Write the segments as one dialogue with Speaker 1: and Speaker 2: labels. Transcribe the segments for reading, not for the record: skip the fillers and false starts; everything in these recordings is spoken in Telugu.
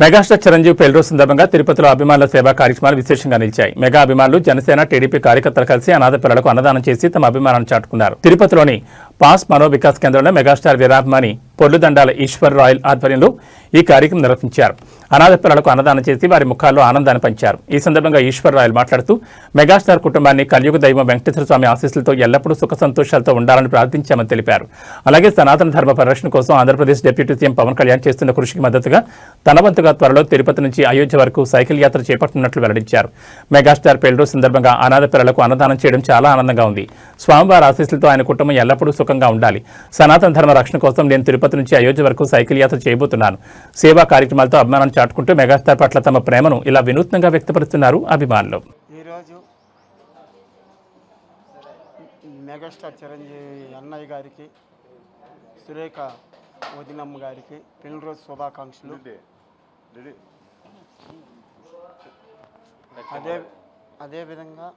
Speaker 1: మెగాస్టార్ చిరంజీవి పెళ్లి రోజు సందర్భంగా తిరుపతిలో అభిమానుల సేవా కార్యక్రమాలు విశేషంగా నిలిచాయి. మెగా అభిమానులు జనసేన టీడీపీ కార్యకర్తలు కలిసి అనాథ పిల్లలకు అన్నదానం చేసి తమ అభిమానాన్ని చాటుకున్నారు. తిరుపతిలోని పాస్ మనోవికాస్ కేంద్రంలో మెగాస్టార్ వీరాభిమాని పొర్లుదండాల ఈశ్వర్ రాయల్ ఆధ్వర్యంలో ఈ కార్యక్రమం నిర్వహించారు. అనాథ పిల్లలకు అన్నదానం చేసి వారి ముఖాల్లో ఆనందాన్ని పంచారు. ఈ సందర్భంగా ఈశ్వర్ రాయల్ మాట్లాడుతూ మెగాస్టార్ కుటుంబాన్ని కలియుగ దైవం వెంకటేశ్వర స్వామి ఆశీస్సులతో ఎల్లప్పుడూ సుఖ సంతోషాలతో ఉండాలని ప్రార్థించామని తెలిపారు. అలాగే సనాతన ధర్మ పరిరక్షణ కోసం ఆంధ్రప్రదేశ్ డిప్యూటీ సీఎం పవన్ కళ్యాణ్ చేస్తున్న కృషికి మద్దతుగా తన వంతుగా త్వరలో తిరుపతి నుంచి అయోధ్య వరకు సైకిల్ యాత్ర చేపట్టనున్నట్లు వెల్లడించారు. మెగాస్టార్ పెళ్లి రోజు సందర్భంగా అనాథ పిల్లలకు అన్నదానం చేయడం చాలా ఆనందంగా ఉంది. స్వామివారి ఆశీస్సులతో ఆయన కుటుంబం ఎల్లప్పుడూ సుఖంగా ఉండాలి. సనాతన ధర్మ రక్షణ కోసం నేను తిరుపతి నుంచి అయోధ్య వరకు సైకిల్ యాత్ర చేయబోతున్నాను. సేవా కార్యక్రమాలతో అభిమానాన్ని చాటుకుంటూ మెగాస్టార్ పట్ల తమ ప్రేమను ఇలా వినూత్నంగా వ్యక్తపరుస్తున్నారు అభిమానులు.
Speaker 2: ఈరోజు మెగాస్టార్ చిరంజీవి అన్నయ్య గారికి, సురేఖ వదినమ్మ గారికి పెళ్లిరోజు శుభాకాంక్షలు. అదేవిధంగా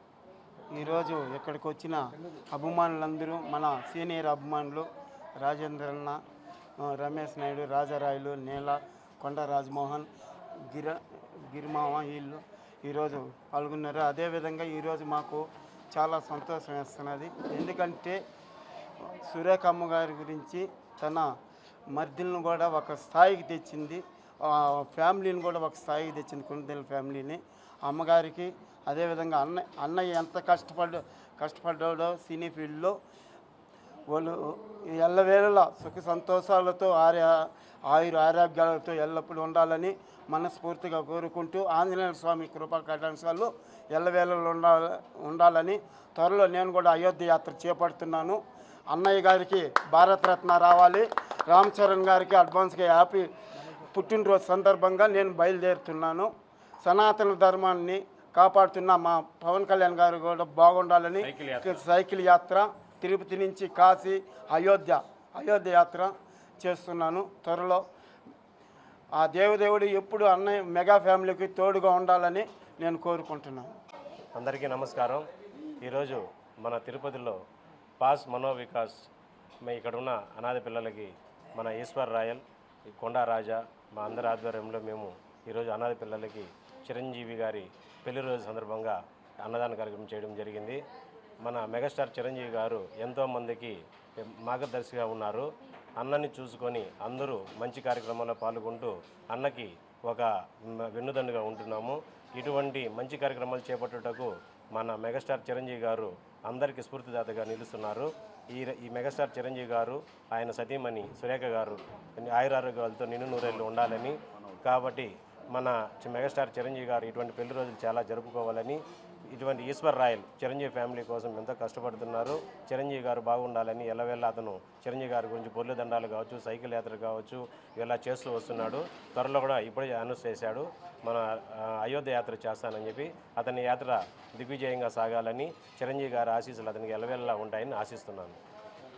Speaker 2: ఈరోజు ఇక్కడికి వచ్చిన అభిమానులందరూ మన సీనియర్ అభిమానులు రాజేంద్రన్న, రమేష్ నాయుడు, రాజారాయులు, నీల, కొండ రాజమోహన్, గిరిమామ వీళ్ళు ఈరోజు పాల్గొన్నారు. అదేవిధంగా ఈరోజు మాకు చాలా సంతోషం వేస్తున్నది. ఎందుకంటే సురేఖ అమ్మగారి గురించి తన మర్దిలను కూడా ఒక స్థాయికి తెచ్చింది, ఫ్యామిలీని కూడా ఒక స్థాయికి తెచ్చింది, కుందేల ఫ్యామిలీని. అమ్మగారికి అదేవిధంగా అన్నయ్య ఎంత కష్టపడ్డాడో సినీ ఫీల్డ్లో వాళ్ళు ఎల్లవేళలా సుఖ సంతోషాలతో ఆరోగ్యాలతో ఎల్లప్పుడూ ఉండాలని మనస్ఫూర్తిగా కోరుకుంటూ ఆంజనేయ స్వామి కృపా కటాక్షాలు ఎల్లవేళలో ఉండాలని త్వరలో నేను కూడా అయోధ్య యాత్ర చేపడుతున్నాను. అన్నయ్య గారికి భారతరత్న రావాలి. రామ్ చరణ్ గారికి అడ్వాన్స్గా హ్యాపీ పుట్టినరోజు సందర్భంగా నేను బయలుదేరుతున్నాను. సనాతన ధర్మాన్ని కాపాడుతున్న మా పవన్ కళ్యాణ్ గారు కూడా బాగుండాలని సైకిల్ యాత్ర తిరుపతి నుంచి కాశీ, అయోధ్య యాత్ర చేస్తున్నాను. త్వరలో ఆ దేవదేవుడు ఎప్పుడు అన్నయ్య మెగా ఫ్యామిలీకి తోడుగా ఉండాలని నేను కోరుకుంటున్నాను.
Speaker 3: అందరికీ నమస్కారం. ఈరోజు మన తిరుపతిలో పాస్ మనోవికాస్ ఇక్కడ ఉన్న అనాథ పిల్లలకి మన ఈశ్వర్ రాయల్, కొండా రాజా మా అందరి ఆధ్వర్యంలో మేము ఈరోజు అనాథ పిల్లలకి చిరంజీవి గారి పెళ్లి రోజు సందర్భంగా అన్నదాన కార్యక్రమం చేయడం జరిగింది. మన మెగాస్టార్ చిరంజీవి గారు ఎంతోమందికి మార్గదర్శిగా ఉన్నారు. అన్నని చూసుకొని అందరూ మంచి కార్యక్రమాల్లో పాల్గొంటూ అన్నకి ఒక వెన్నుదన్నుగా ఉంటున్నాము. ఇటువంటి మంచి కార్యక్రమాలు చేపట్టుటకు మన మెగాస్టార్ చిరంజీవి గారు అందరికీ స్ఫూర్తిదాతగా నిలుస్తున్నారు. ఈ మెగాస్టార్ చిరంజీవి గారు ఆయన సతీమణి సురేఖ గారు ఆయురారోగ్యాలతో నిన్ను నూరేళ్ళు ఉండాలని, కాబట్టి మన మెగాస్టార్ చిరంజీవి గారు ఇటువంటి పెళ్లి రోజులు చాలా జరుపుకోవాలని, ఇటువంటి ఈశ్వర్ రాయల్ చిరంజీవి ఫ్యామిలీ కోసం ఎంతో కష్టపడుతున్నారు. చిరంజీవి గారు బాగుండాలని ఎల్లవేళ అతను చిరంజీవి గారి గురించి పొర్లుదండాలు కావచ్చు, సైకిల్ యాత్ర కావచ్చు ఇలా చేస్తూ వస్తున్నాడు. త్వరలో కూడా ఇప్పుడే అనౌన్స్ చేశాడు మన అయోధ్య యాత్ర చేస్తానని చెప్పి. అతని యాత్ర దిగ్విజయంగా సాగాలని, చిరంజీవి గారి ఆశీస్సులు అతనికి ఎల్లవేళలా ఉంటాయని ఆశిస్తున్నాను.